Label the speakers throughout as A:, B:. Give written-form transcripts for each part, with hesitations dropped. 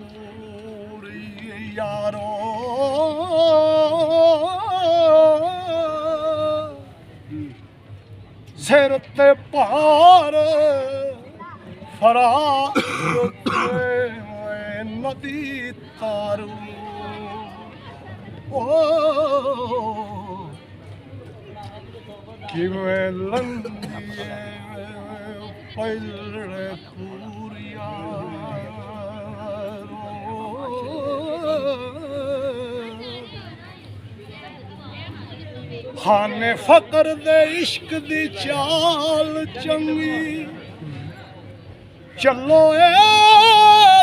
A: दूर यारो सिर ते पार फरार नदी तारू ओ किवें लंघी पलड़े पूरिया खाने फकर दे इश्क दी चाल चंगी चलो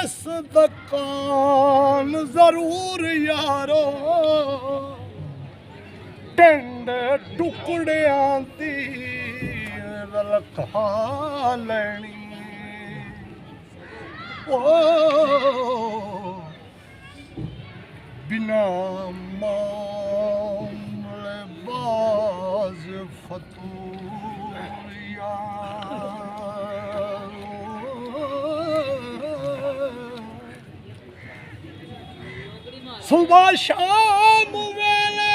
A: इस दुकान जरूर यारो टिंड टुकड़ियां दी रखा लेनी ओ बिना मामले बाज फतूरिया सुबह शाम वेले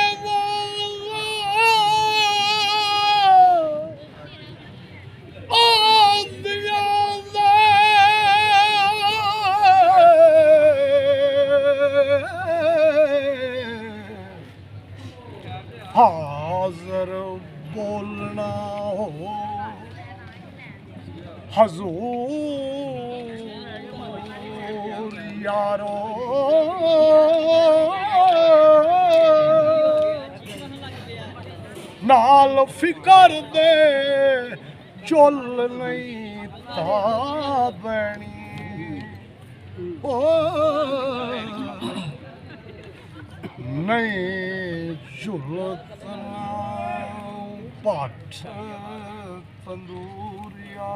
A: हाज़र बोलना हो हजूर यारो नाल फिकर दे चुल नहीं ताबनी ओ नहीं झुलतना पट तंदूरिया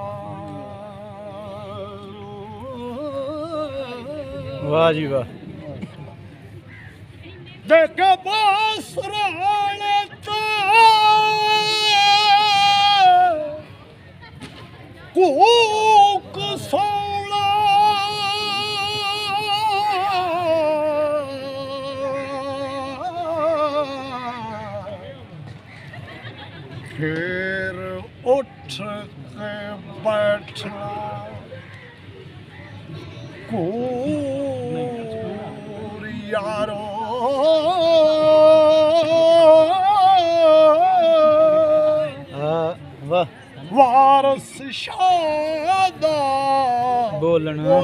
B: वाह जी वाह
A: देख बासराने कूक सोना फिर उठ के बैठना कूर यारो
B: वाह
A: वारस शादा
B: बोलना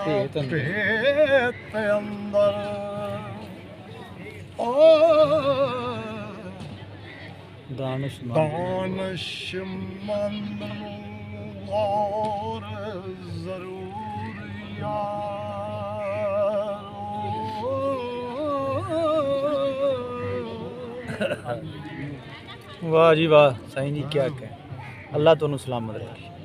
A: पेट अंदर ओ दानिशमंद और जरूर
B: वाह जी वाह साईं जी क्या कहें अल्लाह तुहानू सलामत रखे।